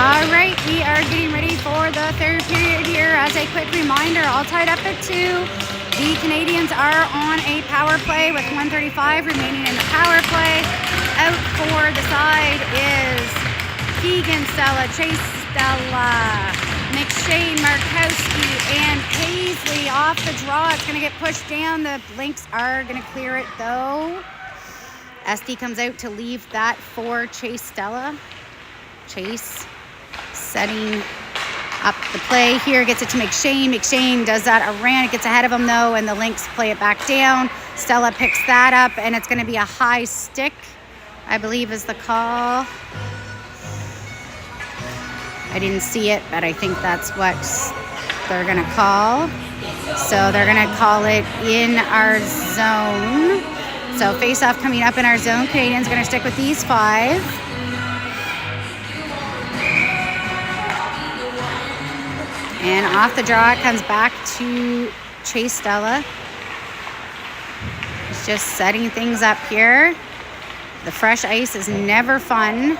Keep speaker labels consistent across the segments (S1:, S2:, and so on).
S1: All right, we are getting ready for the third period here. As a quick reminder, all tied up at 2. The Canadiens are on a power play with 1:35 remaining in the power play. Out for the side is Keegan, Stella, Chase, Stella, McShane, Markowski, and Paisley off the draw. It's going to get pushed down. The Lynx are going to clear it, though. SD comes out to leave that for Chase, Stella. Chase setting up the play here, gets it to McShane. McShane does that around, it gets ahead of him though, and the Lynx play it back down. Stella picks that up, and it's going to be a high stick, I believe is the call. I didn't see it, but I think that's what they're going to call. So they're going to call it in our zone. So face-off coming up in our zone. Canadiens going to stick with these 5. And off the draw, it comes back to Chase Stella. He's just setting things up here. The fresh ice is never fun.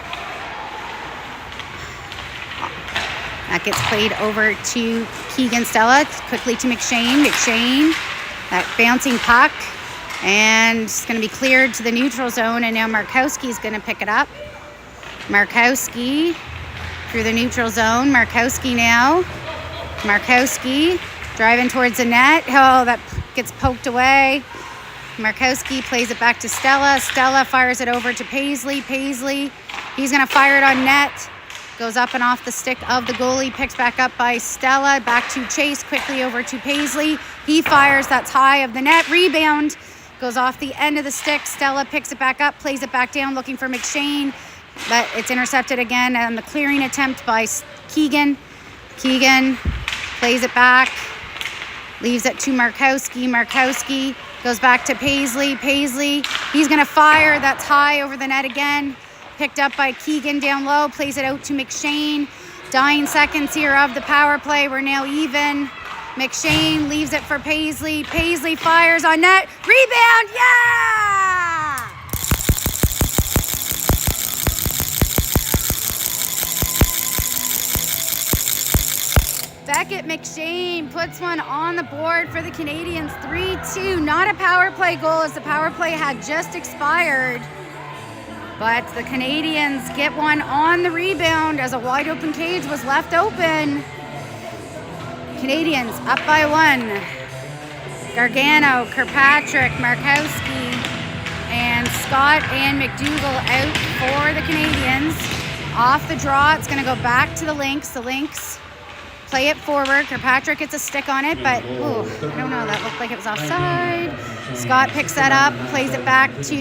S1: That gets played over to Keegan, Stella. Quickly to McShane. McShane, that bouncing puck. And it's going to be cleared to the neutral zone. And now Markowski's going to pick it up. Markowski through the neutral zone. Markowski now. Markowski driving towards the net. Oh, that gets poked away. Markowski plays it back to Stella. Stella fires it over to Paisley. Paisley, he's going to fire it on net. Goes up and off the stick of the goalie. Picks back up by Stella. Back to Chase. Quickly over to Paisley. He fires. That's high of the net. Rebound. Goes off the end of the stick. Stella picks it back up. Plays it back down looking for McShane. But it's intercepted again on the clearing attempt by Keegan. Keegan plays it back, leaves it to Markowski. Markowski goes back to Paisley. Paisley, he's going to fire. That's high over the net again. Picked up by Keegan down low. Plays it out to McShane. Dying seconds here of the power play. We're now even. McShane leaves it for Paisley. Paisley fires on net. Rebound, yeah! Beckett McShane puts one on the board for the Canadiens. 3-2. Not a power play goal as the power play had just expired. But the Canadiens get one on the rebound as a wide open cage was left open. Canadiens up by 1. Gargano, Kirkpatrick, Markowski, and Scott and McDougall out for the Canadiens. Off the draw, it's going to go back to the Lynx. The Lynx play it forward. Kirkpatrick gets a stick on it, but ooh, I don't know. That looked like it was offside. Scott picks that up, plays it back to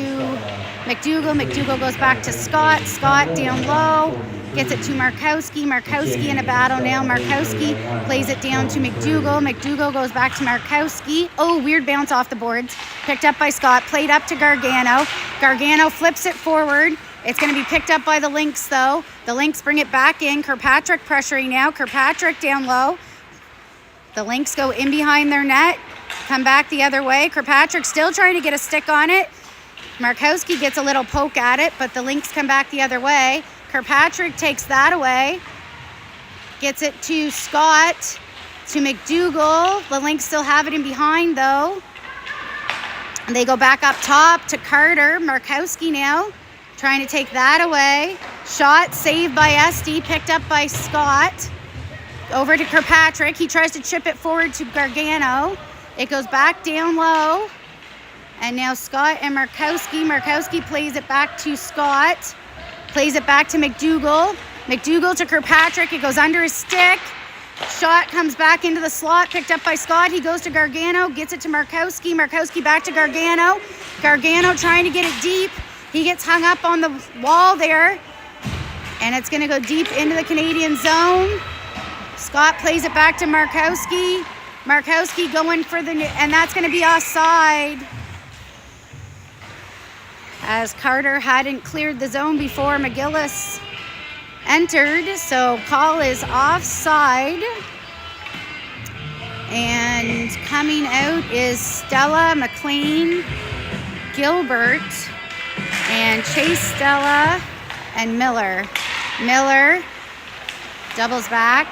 S1: McDougall. McDougall goes back to Scott. Scott down low, gets it to Markowski. Markowski in a battle now. Markowski plays it down to McDougall. McDougall goes back to Markowski. Oh, weird bounce off the boards. Picked up by Scott. Played up to Gargano. Gargano flips it forward. It's going to be picked up by the Lynx, though. The Lynx bring it back in. Kirkpatrick pressuring now. Kirkpatrick down low. The Lynx go in behind their net. Come back the other way. Kirkpatrick still trying to get a stick on it. Markowski gets a little poke at it, but the Lynx come back the other way. Kirkpatrick takes that away. Gets it to Scott. To McDougall. The Lynx still have it in behind, though. And they go back up top to Carter. Markowski now. Trying to take that away. Shot saved by SD, picked up by Scott. Over to Kirkpatrick. He tries to chip it forward to Gargano. It goes back down low. And now Scott and Markowski. Markowski plays it back to Scott. Plays it back to McDougall. McDougall to Kirkpatrick. It goes under his stick. Shot comes back into the slot, picked up by Scott. He goes to Gargano, gets it to Markowski. Markowski back to Gargano. Gargano trying to get it deep. He gets hung up on the wall there, and it's going to go deep into the Canadian zone. Scott plays it back to Markowski. Markowski going for the, and that's going to be offside, as Carter hadn't cleared the zone before McGillis entered. So call is offside. And coming out is Stella, McLean, Gilbert, and Chase, Stella, and Miller. Miller Doubles back.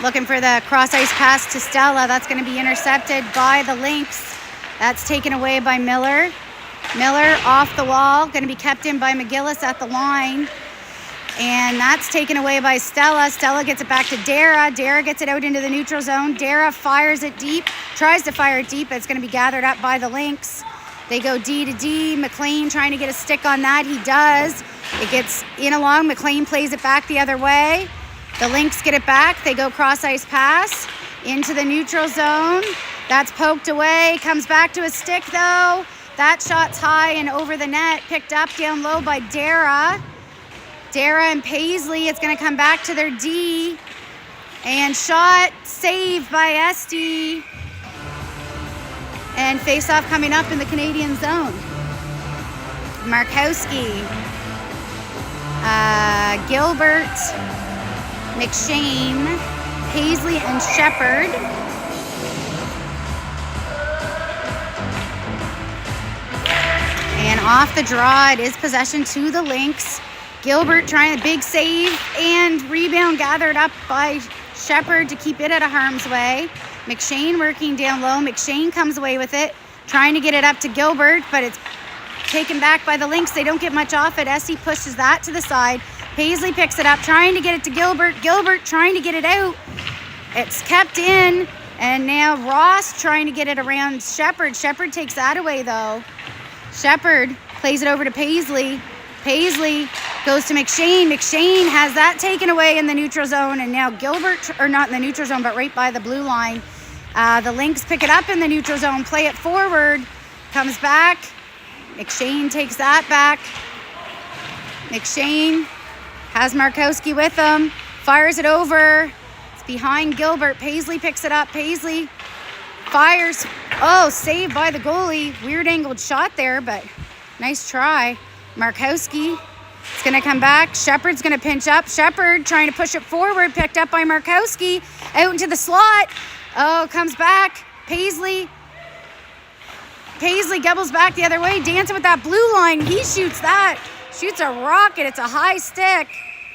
S1: Looking for the cross ice pass to Stella. That's going to be intercepted by the Lynx. That's taken away by Miller. Miller off the wall. Going to be kept in by McGillis at the line. And that's taken away by Stella. Stella gets it back to Dara. Dara gets it out into the neutral zone. Dara fires it deep. Tries to fire it deep. It's going to be gathered up by the Lynx. They go D to D. McLean trying to get a stick on that. He does. It gets in along. McLean plays it back the other way. The Lynx get it back. They go cross ice pass into the neutral zone. That's poked away. Comes back to a stick though. That shot's high and over the net. Picked up down low by Dara. Dara and Paisley. It's going to come back to their D. And shot saved by Esty. And face-off coming up in the Canadian zone. Markowski. Gilbert. McShane. Paisley and Shepherd. And off the draw, it is possession to the Lynx. Gilbert trying a big save and rebound gathered up by Shepherd to keep it out of harm's way. McShane working down low. McShane comes away with it, trying to get it up to Gilbert, but it's taken back by the Lynx. They don't get much off it. Essie pushes that to the side. Paisley picks it up, trying to get it to Gilbert. Gilbert trying to get it out. It's kept in, and now Ross trying to get it around Shepherd. Shepherd takes that away, though. Shepherd plays it over to Paisley. Paisley goes to McShane. McShane has that taken away in the neutral zone, and now Gilbert, or not in the neutral zone, but right by the blue line. The Lynx pick it up in the neutral zone, play it forward, comes back. McShane takes that back. McShane has Markowski with him, fires it over. It's behind Gilbert. Paisley picks it up. Paisley fires. Oh, saved by the goalie. Weird angled shot there, but nice try. Markowski. It's going to come back. Shepherd's going to pinch up. Shepherd trying to push it forward. Picked up by Markowski. Out into the slot. Oh, comes back. Paisley. Paisley gobbles back the other way. Dancing with that blue line. He shoots that. Shoots a rocket. It's a high stick.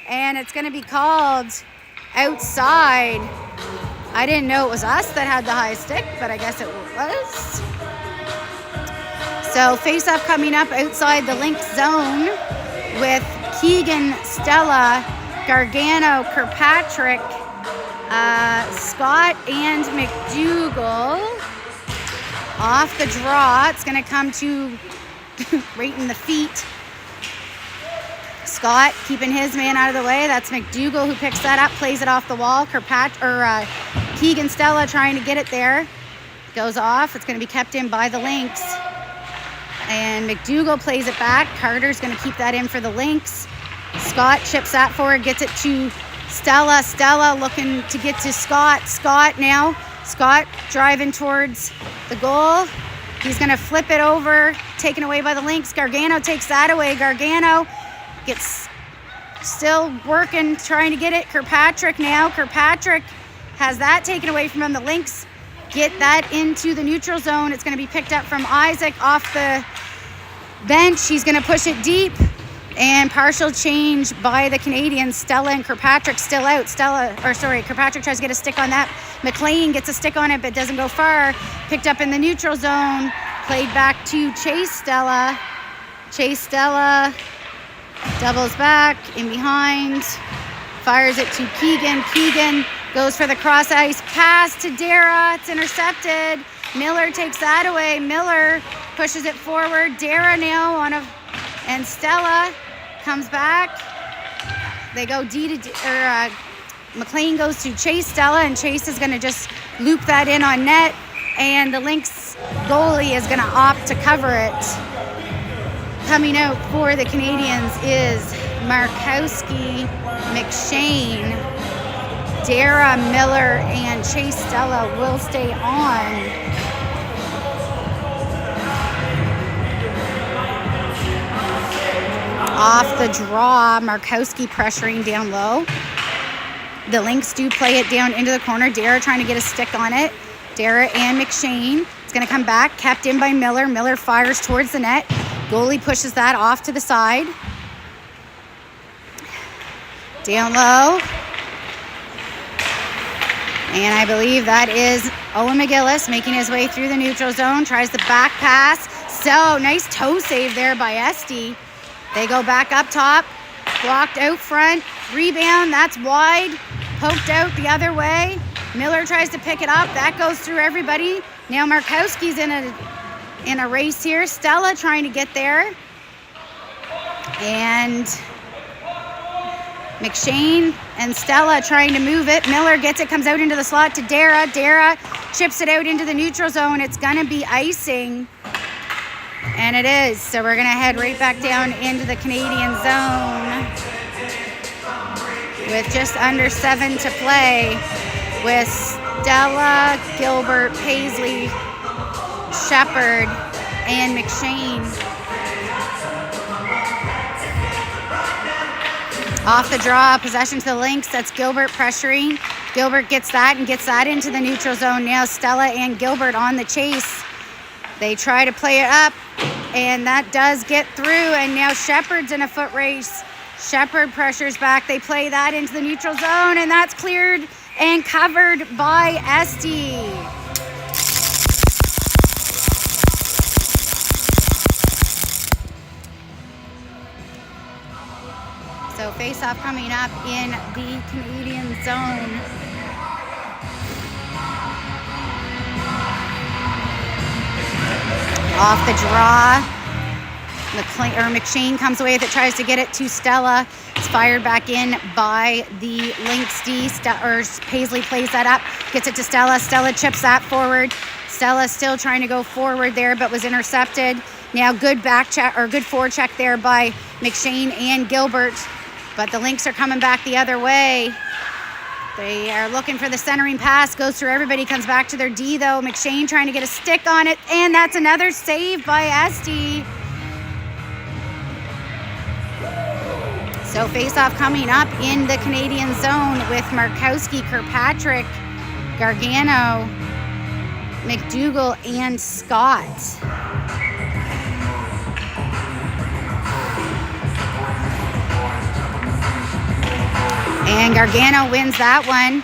S1: And it's going to be called outside. I didn't know it was us that had the high stick, but I guess it was. So face-off coming up outside the Lynx zone with Keegan, Stella, Gargano, Kirkpatrick, Scott, and McDougall. Off the draw, it's going to come to right in the feet. Scott keeping his man out of the way. That's McDougall who picks that up, plays it off the wall. Keegan, Stella trying to get it there. Goes off. It's going to be kept in by the Lynx. And McDougall plays it back. Carter's going to keep that in for the Lynx. Scott chips that forward, gets it to Stella. Stella looking to get to Scott. Scott now. Scott driving towards the goal. He's going to flip it over, taken away by the Lynx. Gargano takes that away. Gargano gets still working, trying to get it. Kirkpatrick now. Kirkpatrick has that taken away from him. The Lynx get that into the neutral zone. It's going to be picked up from Isaac off the bench. He's going to push it deep. And partial change by the Canadiens. Stella and Kirkpatrick still out. Kirkpatrick tries to get a stick on that. McLean gets a stick on it, but doesn't go far. Picked up in the neutral zone. Played back to Chase Stella. Chase Stella doubles back in behind. Fires it to Keegan. Keegan goes for the cross ice pass to Dara. It's intercepted. Miller takes that away. Miller pushes it forward. Dara now and Stella comes back. They go McLean goes to Chase Stella, and Chase is going to just loop that in on net, and the Lynx goalie is going to opt to cover it. Coming out for the Canadiens is Markowski, McShane, Dara, Miller, and Chase Stella will stay on. Off the draw, Markowski pressuring down low. The Lynx do play it down into the corner. Dara trying to get a stick on it. Dara and McShane. It's going to come back, kept in by Miller. Miller fires towards the net. Goalie pushes that off to the side. Down low. And I believe that is Owen McGillis making his way through the neutral zone. Tries the back pass. So nice toe save there by Esty. They go back up top. Blocked out front. Rebound. That's wide. Poked out the other way. Miller tries to pick it up. That goes through everybody. Now Markowski's in a race here. Stella trying to get there. And McShane and Stella trying to move it. Miller gets it, comes out into the slot to Dara. Dara chips it out into the neutral zone. It's going to be icing. And it is. So we're going to head right back down into the Canadian zone with just under 7 to play, with Stella, Gilbert, Paisley, Shepherd, and McShane. Off the draw, possession to the Lynx. That's Gilbert pressuring. Gilbert gets that and gets that into the neutral zone. Now Stella and Gilbert on the chase. They try to play it up, and that does get through. And now Shepherd's in a foot race. Shepherd pressures back. They play that into the neutral zone, and that's cleared and covered by Esty. So face-off coming up in the Canadian zone. Off the draw. McShane comes away with it, tries to get it to Stella. It's fired back in by the Lynx D. Paisley plays that up, gets it to Stella. Stella chips that forward. Stella still trying to go forward there, but was intercepted. Now good back check, or good forward check there by McShane and Gilbert. But the Lynx are coming back the other way. They are looking for the centering pass. Goes through everybody, comes back to their D though. McShane trying to get a stick on it, and that's another save by Esty. So face-off coming up in the Canadian zone with Markowski, Kirkpatrick, Gargano, McDougall, and Scott. And Gargano wins that one,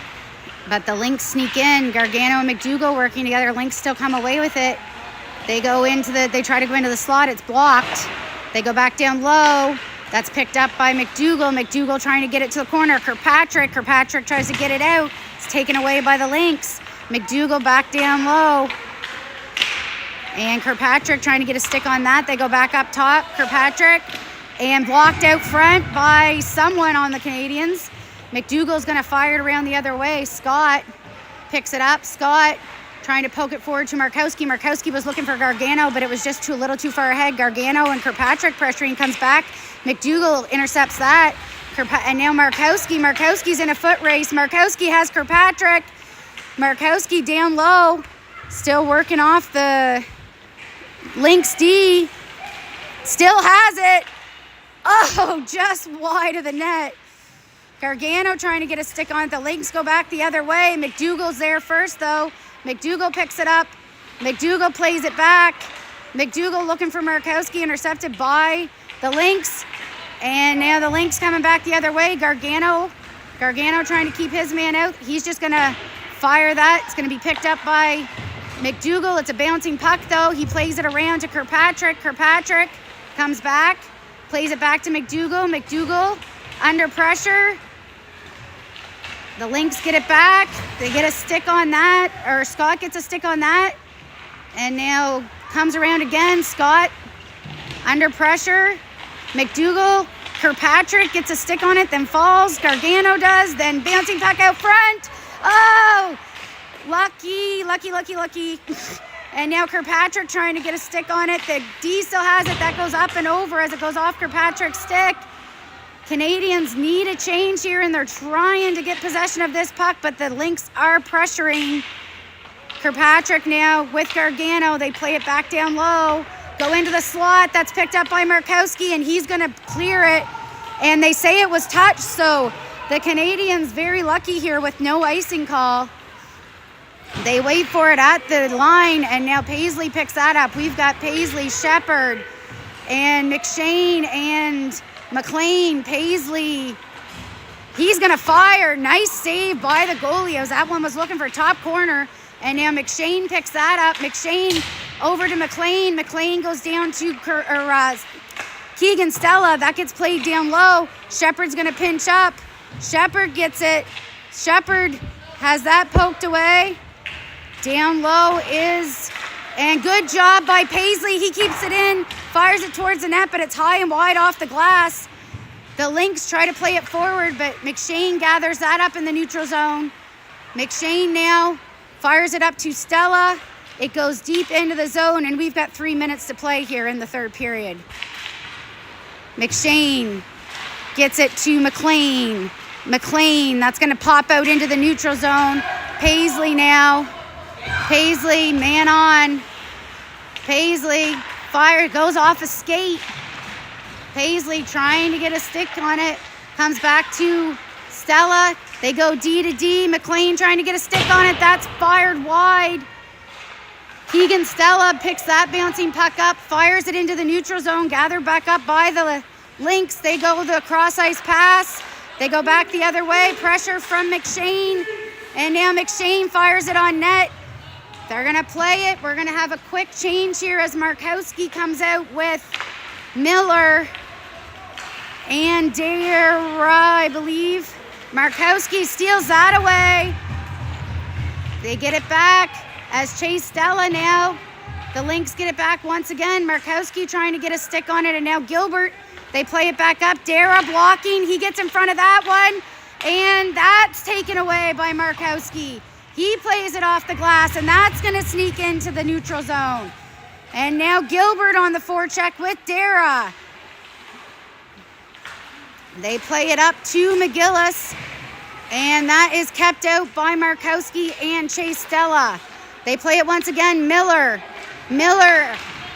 S1: but the Lynx sneak in. Gargano and McDougall working together. Lynx still come away with it. They try to go into the slot. It's blocked. They go back down low. That's picked up by McDougall. McDougall trying to get it to the corner. Kirkpatrick tries to get it out. It's taken away by the Lynx. McDougall back down low. And Kirkpatrick trying to get a stick on that. They go back up top. Kirkpatrick, and blocked out front by someone on the Canadiens. McDougall's going to fire it around the other way. Scott picks it up. Scott trying to poke it forward to Markowski. Markowski was looking for Gargano, but it was just a little too far ahead. Gargano and Kirkpatrick pressuring, comes back. McDougall intercepts that. And now Markowski's in a foot race. Markowski has Kirkpatrick. Markowski down low, still working off the Lynx D. Still has it. Oh, just wide of the net. Gargano trying to get a stick on it. The Lynx go back the other way. McDougall's there first, though. McDougall picks it up. McDougall plays it back. McDougall looking for Markowski, intercepted by the Lynx. And now the Lynx coming back the other way. Gargano trying to keep his man out. He's just going to fire that. It's going to be picked up by McDougall. It's a bouncing puck, though. He plays it around to Kirkpatrick. Kirkpatrick comes back, plays it back to McDougall. McDougall under pressure. The Lynx get it back. They get a stick on that, or Scott gets a stick on that. And now comes around again. Scott under pressure. McDougall, Kirkpatrick gets a stick on it, then falls. Gargano does, then bouncing puck out front. Oh, lucky. And now Kirkpatrick trying to get a stick on it. The D still has it. That goes up and over as it goes off Kirkpatrick's stick. Canadiens need a change here, and they're trying to get possession of this puck, but the Lynx are pressuring. Kirkpatrick now with Gargano. They play it back down low. Go into the slot. That's picked up by Markowski, and he's going to clear it. And they say it was touched, so the Canadiens very lucky here with no icing call. They wait for it at the line, and now Paisley picks that up. We've got Paisley, Shepherd, and McShane, and McLean. Paisley, He's going to fire. Nice save by the goalie. As that one was looking for top corner. And now McShane picks that up. McShane over to McLean. McLean goes down to Keegan Stella. That gets played down low. Shepard's going to pinch up. Shepard gets it. Shepard has that poked away. Down low is... And good job by Paisley. He keeps it in. Fires it towards the net, but it's high and wide off the glass. The Lynx try to play it forward, but McShane gathers that up in the neutral zone. McShane now fires it up to Stella. It goes deep into the zone, and we've got 3 minutes to play here in the third period. McShane gets it to McLean. McLean, that's going to pop out into the neutral zone. Paisley now. Paisley, man on. Paisley, fire, goes off a skate. Paisley trying to get a stick on it. Comes back to Stella. They go D to D. McLean trying to get a stick on it. That's fired wide. Keegan Stella picks that bouncing puck up, fires it into the neutral zone, gathered back up by the Lynx. They go the cross ice pass. They go back the other way. Pressure from McShane. And now McShane fires it on net. They're going to play it. We're going to have a quick change here as Markowski comes out with Miller and Dara, I believe. Markowski steals that away. They get it back as Chase Stella now. The Lynx get it back once again. Markowski trying to get a stick on it, and now Gilbert. They play it back up. Dara blocking. He gets in front of that one, and that's taken away by Markowski. He plays it off the glass, and that's going to sneak into the neutral zone. And now Gilbert on the forecheck with Dara. They play it up to McGillis, and that is kept out by Markowski and Chase Stella. They play it once again. Miller.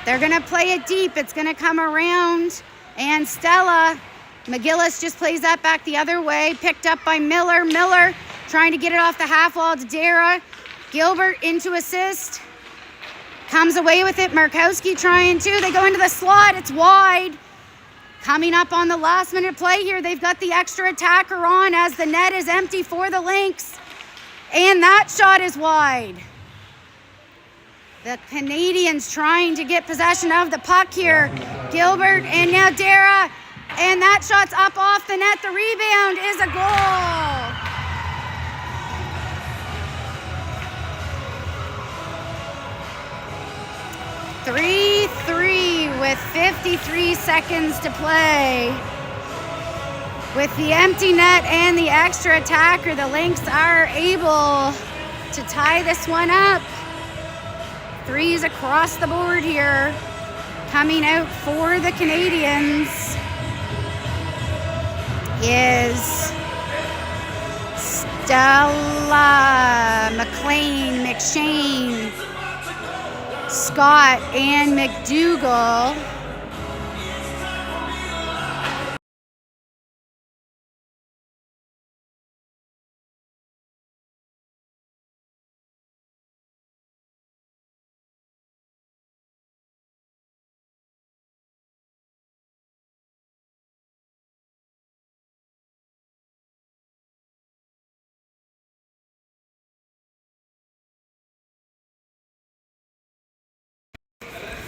S1: They're going to play it deep. It's going to come around, and Stella. McGillis just plays that back the other way. Picked up by Miller. Miller trying to get it off the half wall to Dara. Gilbert into assist. Comes away with it. Markowski trying to. They go into the slot. It's wide. Coming up on the last minute play here. They've got the extra attacker on as the net is empty for the Lynx. And that shot is wide. The Canadiens trying to get possession of the puck here. Gilbert and now Dara. And that shot's up off the net. The rebound is a goal. (3-3) with 53 seconds to play. With the empty net and the extra attacker, the Lynx are able to tie this one up. Threes across the board here. Coming out for the Canadiens is Stella, McLean, McShane, Scott, and McDougall.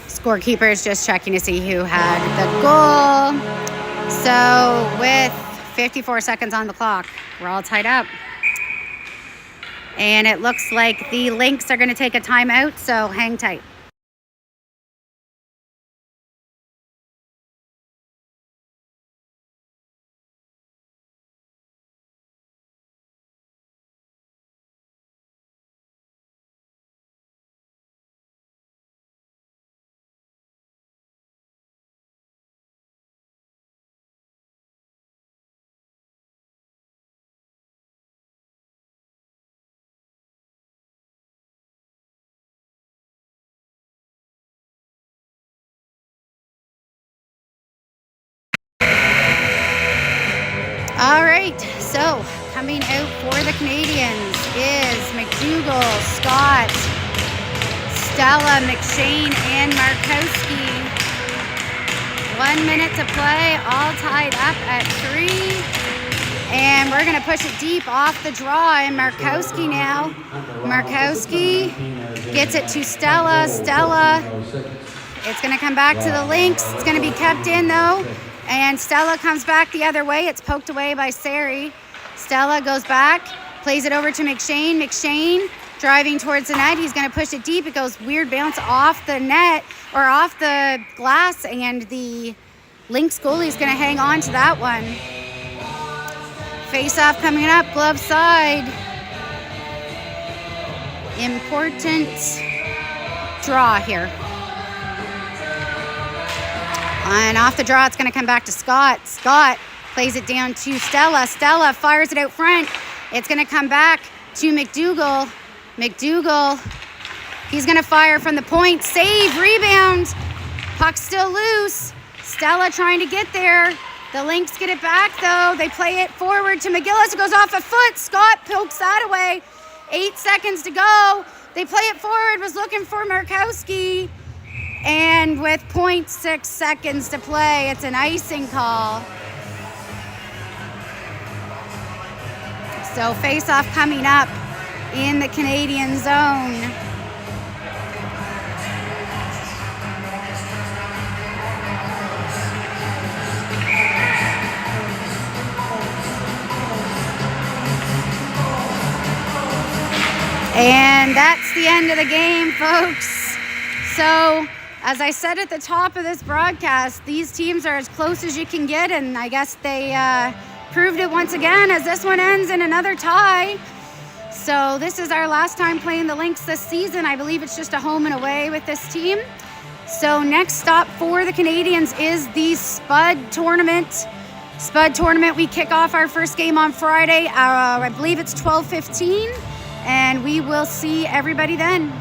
S1: Scorekeeper is just checking to see who had the goal. So with 54 seconds on the clock, we're all tied up. And it looks like the Lynx are going to take a timeout, so hang tight. All right, so coming out for the Canadiens is McDougall, Scott, Stella, McShane, and Markowski. 1 minute to play, all tied up at 3. And we're going to push it deep off the draw. And Markowski now. Markowski gets it to Stella. Stella. It's going to come back to the Lynx. It's going to be kept in, though. And Stella comes back the other way. It's poked away by Sari. Stella goes back, plays it over to McShane. McShane driving towards the net. He's going to push it deep. It goes weird bounce off the net or off the glass. And the Lynx goalie is going to hang on to that one. Face-off coming up, glove side. Important draw here. And off the draw, it's going to come back to Scott. Scott plays it down to Stella. Stella fires it out front. It's going to come back to McDougall. McDougall, he's going to fire from the point. Save, rebound. Puck still loose. Stella trying to get there. The Lynx get it back, though. They play it forward to McGillis. It goes off a foot. Scott pokes that away. 8 seconds to go. They play it forward. Was looking for Markowski. And with 0.6 seconds to play, it's an icing call. So face-off coming up in the Canadian zone. And that's the end of the game, folks. So, as I said at the top of this broadcast, these teams are as close as you can get, and I guess they proved it once again as this one ends in another tie. So this is our last time playing the Lynx this season. I believe it's just a home and away with this team. So next stop for the Canadiens is the Spud Tournament. Spud Tournament, we kick off our first game on Friday. I believe it's 12:15, and we will see everybody then.